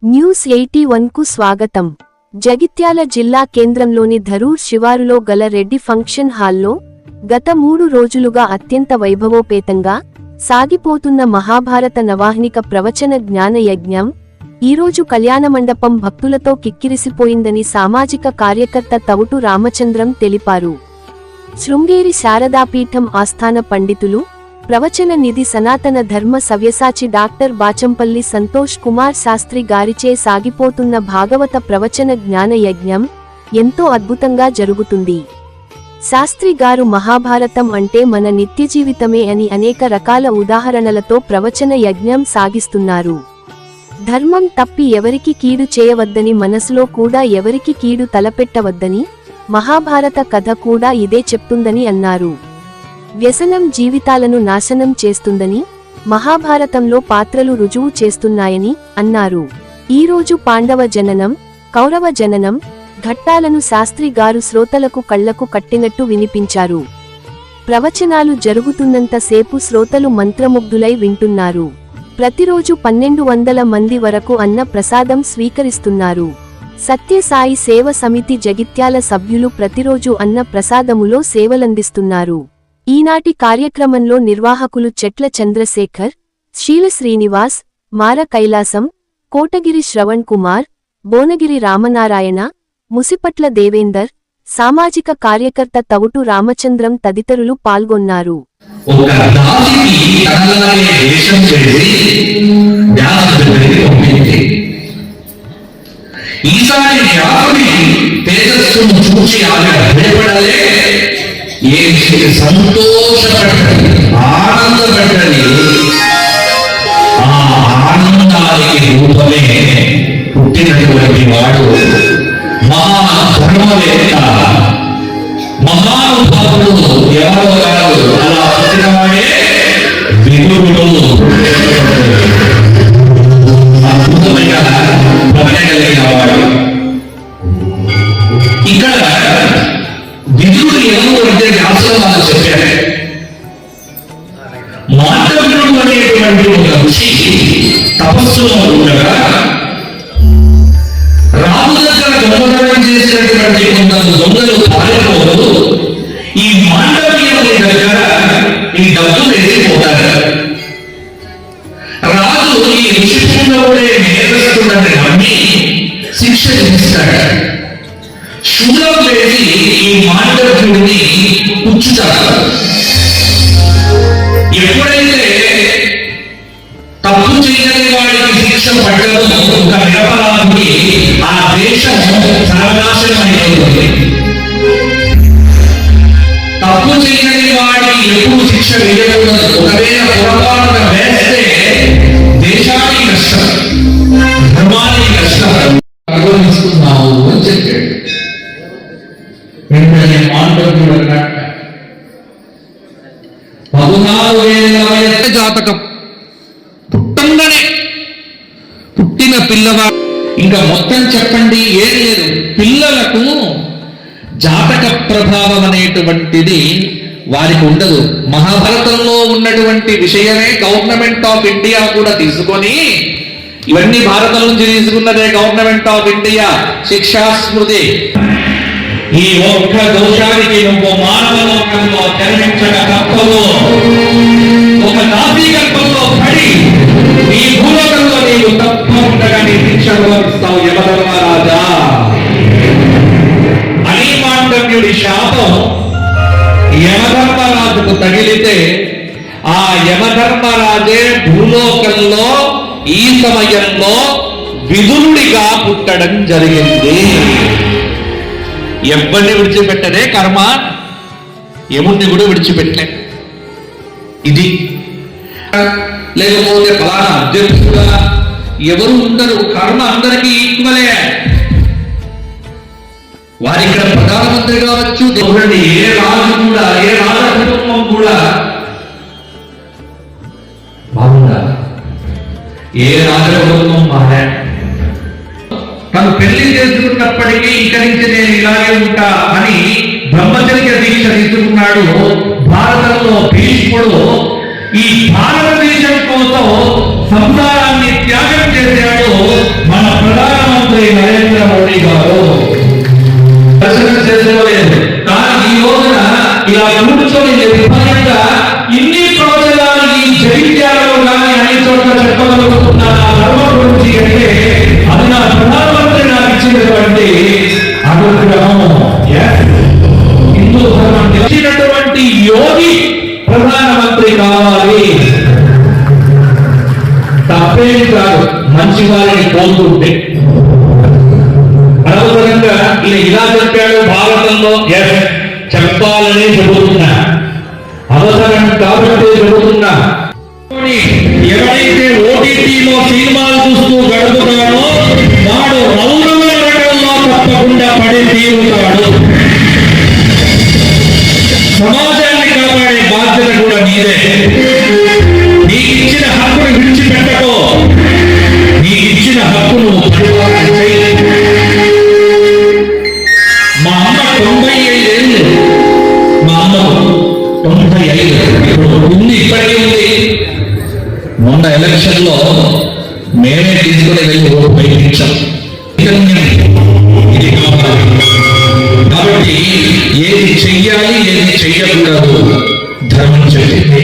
News 81 కు స్వాగతం. జగిత్యాల జిల్లా కేంద్రంలోని ధరూర్ శివారులో గల రెడ్డి ఫంక్షన్ హాల్లో గత 3 రోజులుగా అత్యంత వైభవోపేతంగా సాగిపోతున్న మహాభారత నవాహ్నిక ప్రవచన జ్ఞాన యజ్ఞం ఈరోజు కళ్యాణమండపం భక్తులతో కిక్కిరిసిపోయిందని సామాజిక కార్యకర్త తవుటు రామచంద్రం తెలిపారు. శృంగేరి శారదాపీఠం ఆస్థాన పండితులు, ప్రవచన నిధి సనాతన ధర్మ సవ్యసాచి డాక్టర్ బాచంపల్లి సంతోష్ కుమార్ శాస్త్రి గారిచే సాగిపోతున్న భాగవత ప్రవచన జ్ఞాన యజ్ఞం ఎంతో అద్భుతంగా జరుగుతుంది. శాస్త్రి గారు మహాభారతం అంటే మన నిత్యజీవితమే అని అనేక రకాల ఉదాహరణలతో ప్రవచన యజ్ఞం సాగిస్తున్నారు. ధర్మం తప్పి ఎవరికి కీడు చేయవద్దని, మనసులో కూడా ఎవరికి కీడు తలపెట్టవద్దని మహాభారత కథ కూడా ఇదే చెప్తుందని అన్నారు. వ్యసనం జీవితాలను నాశనం చేస్తుందని మహాభారతంలో పాత్రలు రుజువు చేస్తున్నాయని అన్నారు. ఈరోజు పాండవ జననం, కౌరవ జననం ఘట్టాలను శాస్త్రి గారు శ్రోతలకు కళ్లకు కట్టినట్టు వినిపించారు. ప్రవచనాలు జరుగుతున్నంత సేపు శ్రోతలు మంత్రముగ్ధులై వింటున్నారు. ప్రతిరోజు 1200 మంది వరకు అన్న ప్రసాదం స్వీకరిస్తున్నారు. సత్యసాయి సేవ సమితి జగిత్యాల సభ్యులు ప్రతిరోజు అన్న ప్రసాదములో సేవలందిస్తున్నారు. ఈనాటి కార్యక్రమంలో నిర్వాహకులు చెట్ల చంద్రశేఖర్, శీల శ్రీనివాస్, మార కైలాసం, కోటగిరి శ్రవణ్ కుమార్, బోనగిరి రామనారాయణ, ముసిపట్ల దేవేందర్, సామాజిక కార్యకర్త తవుటు రామచంద్రం తదితరులు పాల్గొన్నారు. సంతోషపడ్డది, ఆనందపడ్డది. ఆ ఆనందానికి రూపమే పుట్టినటువంటి వాడు మహాధర్మవేత్త, మహానుభావుడు ఎవరో కాదు. అలా పుట్టినవాడే విదురుడు. అద్భుతమైన ప్రజ్ఞ వాడు. ఇక్కడ విదురుడు ఎవరు అంటే వ్యాసవాలు చెప్పారు. మాండవ్యుడు అనేటువంటి ఒక ఋషి తపస్సులో ఉండగా రాము దగ్గర దొంగతనం చేసినటువంటి కొందరు దొంగలు పారిపోదు ఈ మాండవ్యుని దగ్గర ఈ డబ్బు వేసిపోతారు. రాజు ఈ ఋషిపుణ్ణుడే నేరస్తుడని నమ్మి శిక్ష విధిస్తాడు. శూలం వేసి ఈ మాండవ్యుడిని పుచ్చుతారు. ఎప్పుడైతే తప్పు చేయని వాడికి శిక్ష పడ్డదో ఒక నిరపరాధికి ఆ దేశం సర్వనాశనం అయిపోతుంది. తప్పు చేయని వాడికి ఎప్పుడు శిక్ష వేయకూడదు. ఒకవేళ పొరపాటుగా వేస్తే దేశానికి నష్టం, ధర్మానికి నష్టం అనుభవిస్తున్నావు అని చెప్పాడు. వెంటనే మాండవ్యుడు అన్నట్టు 14,000 వయస్సు జాతకం పుట్టంగానే పుట్టిన పిల్లవాడు ఇంకా మొత్తం చెప్పండి ఏం లేదు. పిల్లలకు జాతక ప్రభావం అనేటువంటిది వారికి ఉండదు. మహాభారతంలో ఉన్నటువంటి విషయమే గవర్నమెంట్ ఆఫ్ ఇండియా కూడా తీసుకొని, ఇవన్నీ భారతం నుంచి తీసుకున్నదే గవర్నమెంట్ ఆఫ్ ఇండియా శిక్షా స్మృతి. ఈ ఒక్క దోషానికి నువ్వు మానవ లోకంలో జన్మించక తప్పదు. ఒక నాసికల్పంలో పడి ఈ భూలోకంలో నీవు తప్పకుండా నీ శిక్ష అనుభవిస్తావు యమధర్మరాజా అని మాండవ్యుడి శాపం యమధర్మరాజుకు తగిలితే ఆ యమధర్మరాజే భూలోకంలో ఈ సమయంలో విదురుడిగా పుట్టడం జరిగింది. ఎవరిని విడిచిపెట్టదే కర్మ, యముణ్ణి కూడా విడిచిపెట్టలే. ఇది లేకపోతే ఫలానా అధ్యక్షుడుగా ఎవరు ఉండరు. కర్మ అందరికీ ఈక్వలే. వారి ఇక్కడ ప్రధానమంత్రి కావచ్చు, ఏ రాజు కూడా, ఏ రాజ కుటుంబం కూడా బాగుందా? ఏ రాజ కుటుంబం బాగా తను పెళ్లి చేసుకున్నప్పటికీ ఇక నుంచి నేను ఇలాగే ఉంటా అని బ్రహ్మచర్య దీక్ష తీసుకున్నాడు. భారతంలో భీష్ముడు ఈ భారతదేశం కోసం సంసారాన్ని త్యాగం చేశాడు. మన రక్షించాలని కోరుకుంటే అనవసరంగా ఈయన ఇలా చెప్పాడు భారతంలో చెప్పాలని చెబుతున్నా, అవసరం కాబట్టి చెబుతున్నా. ఎవరైతే ఓటీటీలో సినిమాలు చూస్తూ గడుపుతాడో వాడు రౌరవ నరకంలో తప్పకుండా పడి తీరుతాడు. సమాజాన్ని కాపాడే బాధ్యత కూడా నీదే. నీకు ఇచ్చిన హక్కును విడిచిపెట్టకో, నీకు ఇచ్చిన హక్కును పరిపాలన చేయి. మా అమ్మ 95 ఏళ్ళు, మా అమ్మకు 95 ఇప్పుడు ఉంది, ఇప్పటికీ ఉంది. మొన్న ఎలక్షన్ లో మేమే తీసుకుని వెళ్ళి ఓటు పైకించాం. ఇది కావాలి కాబట్టి ఏది చెయ్యాలి ఏది చెయ్యకూడదు ధర్మం చెప్పింది.